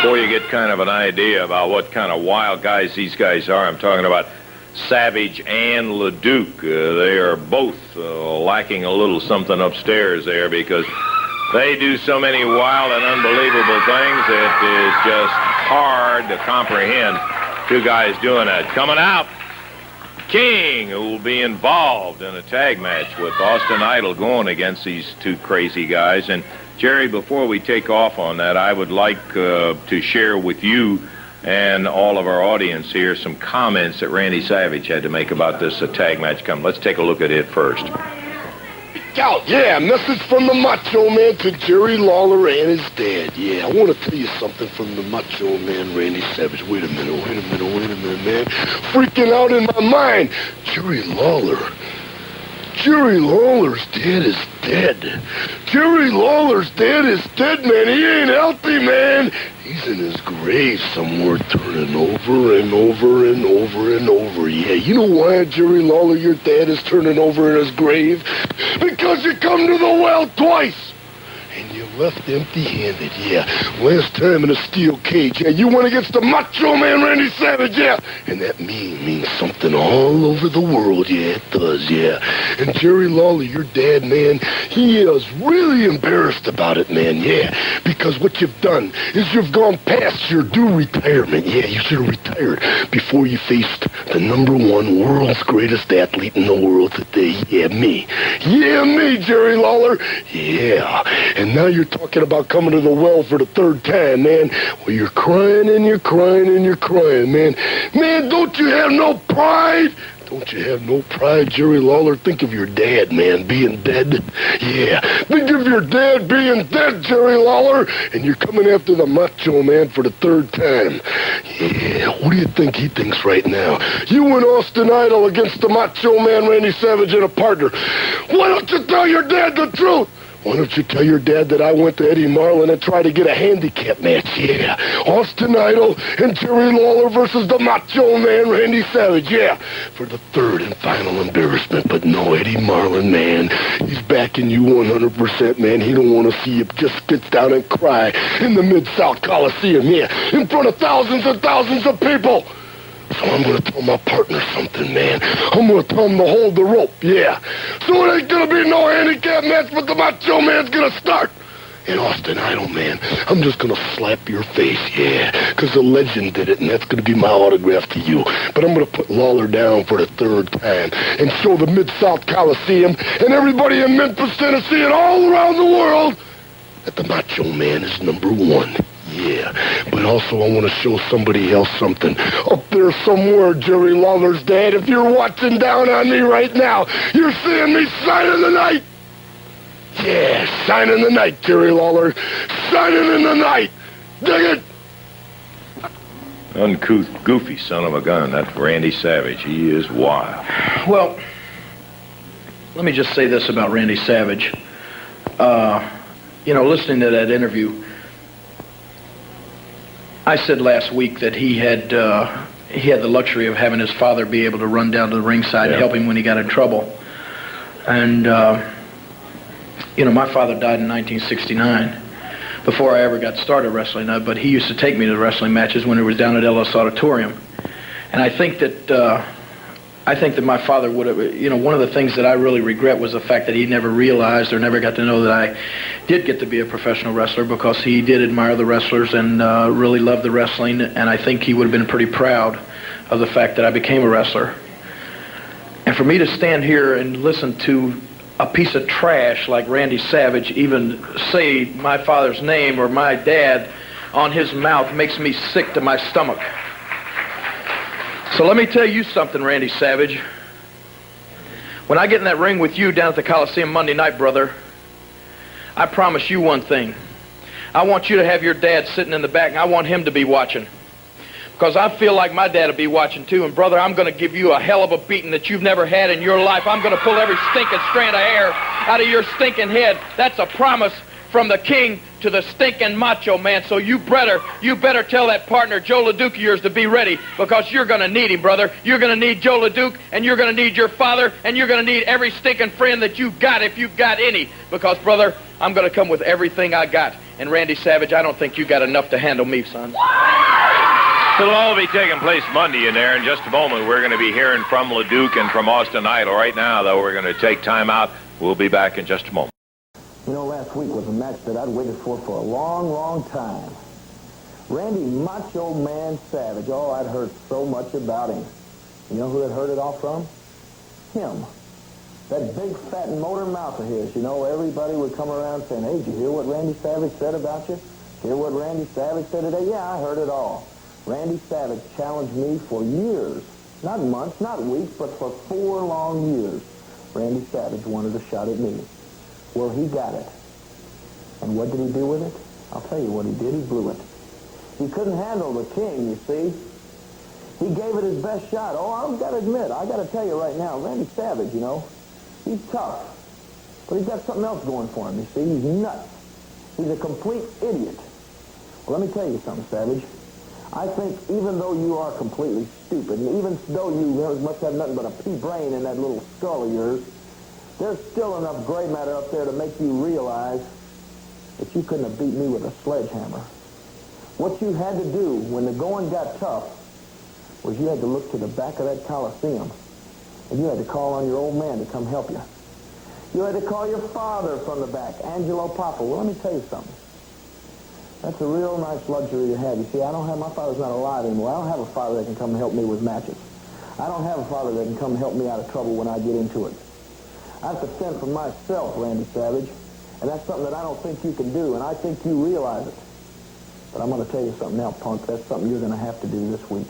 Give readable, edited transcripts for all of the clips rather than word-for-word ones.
before you get kind of an idea about what kind of wild guys these guys are, I'm talking about Savage and LeDuc. They are both lacking a little something upstairs there because they do so many wild and unbelievable things. It is just hard to comprehend two guys doing that. Coming out, King, who will be involved in a tag match with Austin Idol going against these two crazy guys. And Jerry, before we take off on that, I would like to share with you and all of our audience here some comments that Randy Savage had to make about this tag match coming. Let's take a look at it first. Yeah, message from the Macho Man to Jerry Lawler and his dad. Yeah, I want to tell you something from the Macho Man, Randy Savage. Wait a minute, man. Freaking out in my mind. Jerry Lawler's dad is dead. Jerry Lawler's dad is dead, man. He ain't healthy, man. He's in his grave somewhere turning over and over and over and over. Yeah, you know why, Jerry Lawler, your dad is turning over in his grave? Because you come to the well twice. And you left empty-handed, yeah. Last time in a steel cage, yeah. You went against the Macho Man, Randy Savage, yeah. And that means something all over the world, yeah, it does, yeah. And Jerry Lawler, your dad, man, he is really embarrassed about it, man, yeah. Because what you've done is you've gone past your due retirement. Yeah, you should have retired before you faced the #1 world's greatest athlete in the world today. Yeah, me. Yeah, me, Jerry Lawler. Yeah. And now you're talking about coming to the well for the third time, man. Well, you're crying and you're crying and you're crying, man. Man, don't you have no pride? Don't you have no pride, Jerry Lawler? Think of your dad, man, being dead. Yeah, think of your dad being dead, Jerry Lawler. And you're coming after the Macho Man for the third time. Yeah, what do you think he thinks right now? You and Austin Idol against the Macho Man, Randy Savage, and a partner. Why don't you tell your dad the truth? Why don't you tell your dad that I went to Eddie Marlin and tried to get a handicap match? Yeah, Austin Idol and Jerry Lawler versus the Macho Man, Randy Savage. Yeah, for the third and final embarrassment. But no, Eddie Marlin, man, he's backing you 100%, man. He don't want to see you just sit down and cry in the Mid-South Coliseum, yeah, in front of thousands and thousands of people. So I'm going to tell my partner something, man. I'm going to tell him to hold the rope, yeah. So it ain't going to be no handicap match, but the Macho Man's going to start. And Austin Idol, man, I'm just going to slap your face, yeah. Because the legend did it, and that's going to be my autograph to you. But I'm going to put Lawler down for the third time and show the Mid-South Coliseum and everybody in Memphis, Tennessee, and all around the world that the Macho Man is #1. Yeah, but also I want to show somebody else something. Up there somewhere, Jerry Lawler's dad, if you're watching down on me right now, you're seeing me shining the night. Yeah, shining the night, Jerry Lawler. Shining in the night. Dig it? Uncouth, goofy son of a gun, that Randy Savage. He is wild. Well, let me just say this about Randy Savage. Listening to that interview, I said last week that he had the luxury of having his father be able to run down to the ringside and help him when he got in trouble. And, my father died in 1969 before I ever got started wrestling, but he used to take me to the wrestling matches when it was down at Ellis Auditorium. And I think that my father would have, one of the things that I really regret was the fact that he never realized or never got to know that I did get to be a professional wrestler, because he did admire the wrestlers and really loved the wrestling, and I think he would have been pretty proud of the fact that I became a wrestler. And for me to stand here and listen to a piece of trash like Randy Savage even say my father's name or my dad on his mouth makes me sick to my stomach. So let me tell you something, Randy Savage. When I get in that ring with you down at the Coliseum Monday night, brother, I promise you one thing. I want you to have your dad sitting in the back, and I want him to be watching. Because I feel like my dad will be watching too. And brother, I'm going to give you a hell of a beating that you've never had in your life. I'm going to pull every stinking strand of hair out of your stinking head. That's a promise from the king to the stinking Macho Man. So you better tell that partner, Joe LeDuc of yours, to be ready, because you're going to need him, brother. You're going to need Joe LeDuc, and you're going to need your father, and you're going to need every stinking friend that you've got, if you've got any. Because, brother, I'm going to come with everything I got. And Randy Savage, I don't think you got enough to handle me, son. It'll all be taking place Monday in there. In just a moment, we're going to be hearing from LeDuc and from Austin Idol. Right now, though, we're going to take time out. We'll be back in just a moment. You know, last week was a match that I'd waited for a long, long time. Randy Macho Man Savage. Oh, I'd heard so much about him. You know who I'd heard it all from? Him. That big, fat, motor mouth of his. You know, everybody would come around saying, hey, did you hear what Randy Savage said about you? Hear what Randy Savage said today? Yeah, I heard it all. Randy Savage challenged me for years. Not months, not weeks, but for 4 long years. Randy Savage wanted a shot at me. Well, he got it. And what did he do with it? I'll tell you what he did. He blew it. He couldn't handle the king, you see. He gave it his best shot. Oh, I've got to admit, I got to tell you right now, Randy Savage, you know, he's tough. But he's got something else going for him, you see. He's nuts. He's a complete idiot. Well, let me tell you something, Savage. I think even though you are completely stupid, and even though you must have nothing but a pea brain in that little skull of yours, there's still enough gray matter up there to make you realize that you couldn't have beat me with a sledgehammer. What you had to do when the going got tough was you had to look to the back of that Coliseum, and you had to call on your old man to come help you. You had to call your father from the back, Angelo Papa. Well, let me tell you something. That's a real nice luxury to have. You see, my father's not alive anymore. I don't have a father that can come help me with matches. I don't have a father that can come help me out of trouble when I get into it. I have to fend for myself, Randy Savage, and that's something that I don't think you can do, and I think you realize it. But I'm going to tell you something now, punk. That's something you're going to have to do this week.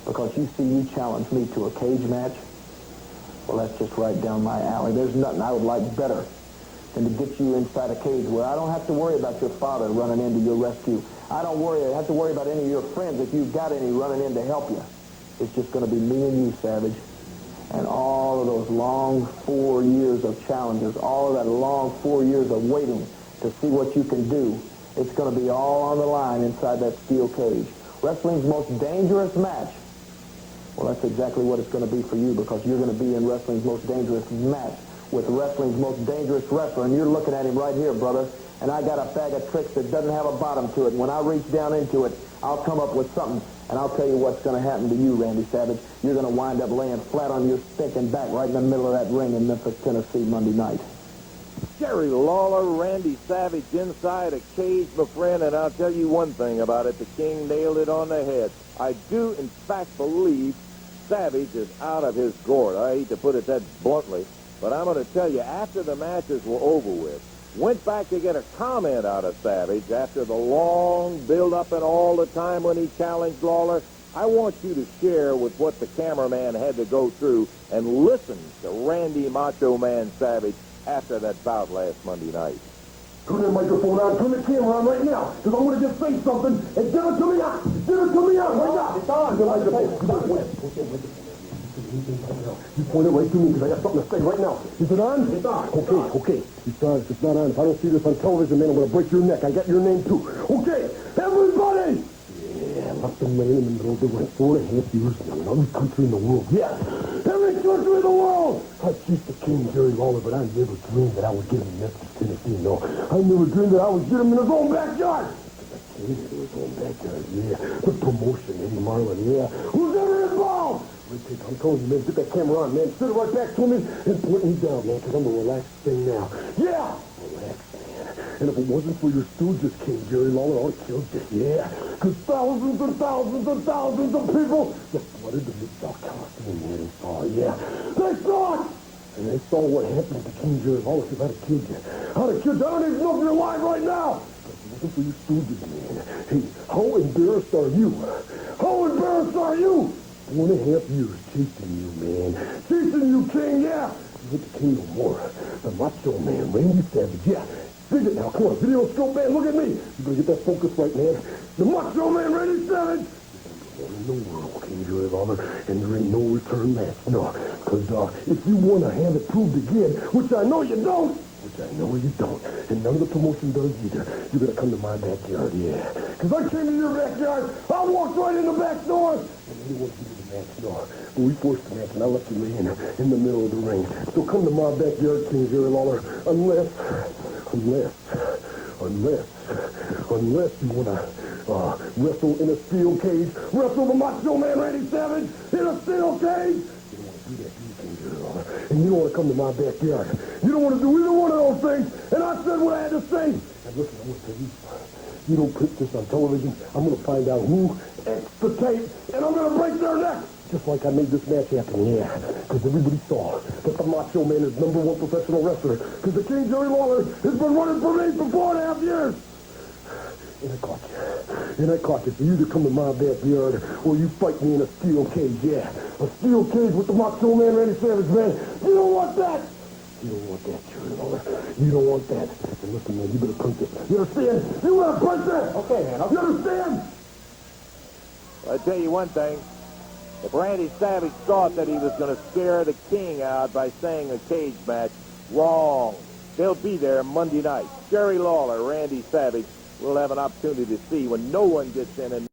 Because you see, you challenged me to a cage match. Well, that's just right down my alley. There's nothing I would like better than to get you inside a cage where I don't have to worry about your father running into your rescue. I don't have to worry about any of your friends if you've got any running in to help you. It's just going to be me and you, Savage. And all of those long 4 years of challenges, all of that long 4 years of waiting to see what you can do, it's going to be all on the line inside that steel cage. Wrestling's most dangerous match. Well, that's exactly what it's going to be for you, because you're going to be in wrestling's most dangerous match with wrestling's most dangerous wrestler, and you're looking at him right here, brother. And I got a bag of tricks that doesn't have a bottom to it. And when I reach down into it, I'll come up with something, and I'll tell you what's going to happen to you, Randy Savage. You're going to wind up laying flat on your stinking back right in the middle of that ring in Memphis, Tennessee, Monday night. Jerry Lawler, Randy Savage inside a cage, my friend, and I'll tell you one thing about it. The King nailed it on the head. I do, in fact, believe Savage is out of his gourd. I hate to put it that bluntly, but I'm going to tell you, after the matches were over with, went back to get a comment out of Savage after the long build-up and all the time when he challenged Lawler. I want you to share with what the cameraman had to go through and listen to Randy Macho Man Savage after that bout last Monday night. Turn the microphone on, turn the camera on right now, because I'm going to just say something, and give it to me out. Give it to me out right now. It's on. The microphone. You point it right to me, because I got something to say right now. Is it on? It's on. Okay. Besides, if it's not on, if I don't see this on television, man, I'm going to break your neck. I got your name, too. Okay, everybody! Yeah, left the man in the middle of the ring 4.5 years in another country in the world. Yeah, every country in the world! I chased the King, Jerry Lawler, but I never dreamed that I would get him in Memphis, Tennessee, no. I never dreamed that I would get him in his own backyard. Because I came into his own backyard, yeah. The promotion, Eddie Marlin, yeah. Who's ever involved? I'm telling you, man, get that camera on, man. Sit it right back to me and point me down, man, because I'm a relaxed thing now. Yeah! Relaxed, man. And if it wasn't for your stooges, King Jerry Lawler, I would have killed you. Yeah. Because thousands and thousands and thousands of people that flooded the Mid-South Coliseum, man, they saw it. Yeah. They saw it! And they saw what happened to King Jerry Lawler, because I'd have killed you. I'd have killed you. I don't even know if you're alive right now. Because if it wasn't for your stooges, man. Hey, how embarrassed are you? How embarrassed are you? 4.5 years chasing you, man. Chasing you, King, yeah. You hit the King no more. The Macho Man, Randy Savage, yeah. Dig it now, come on, video scope, man, look at me. You better get that focus right, man. The Macho Man, Randy Savage. There's in the world, King Jerry Lawler, and there ain't no return match, no. Because if you want to have it proved again, which I know you don't, and none of the promotion does either, you better come to my backyard, yeah. Because I came to your backyard, I walked right in the back door, and they didn't want to do the match, no. But we forced the match, and I left you laying in the middle of the ring. So come to my backyard, King Jerry Lawler, unless Unless you want to wrestle in a steel cage, wrestle the Macho Man Randy Savage in a steel cage. You don't want to do that, do you, King Lawler? And you don't want to come to my backyard. You don't want to do either one of those things. And I said what I had to say. And listen, I'm going to tell you, you don't put this on television, I'm going to find out who X the tape, and I'm going to break their neck. Just like I made this match happen, yeah. Because everybody saw that the Macho Man is #1 professional wrestler. Because the King Jerry Lawler has been running for me for 4.5 years. And I caught you. And I caught you. So you either come to my backyard or you fight me in a steel cage, yeah. A steel cage with the Macho Man Randy Savage, man. You don't want that. You don't want that, Jerry Lawler. You don't want that. And listen, man, you better punch it. You understand? You better punch it. Okay, man. Okay. You understand? I'll tell you one thing. If Randy Savage thought that he was going to scare the King out by saying a cage match, wrong. They'll be there Monday night. Jerry Lawler, Randy Savage, will have an opportunity to see when no one gets in and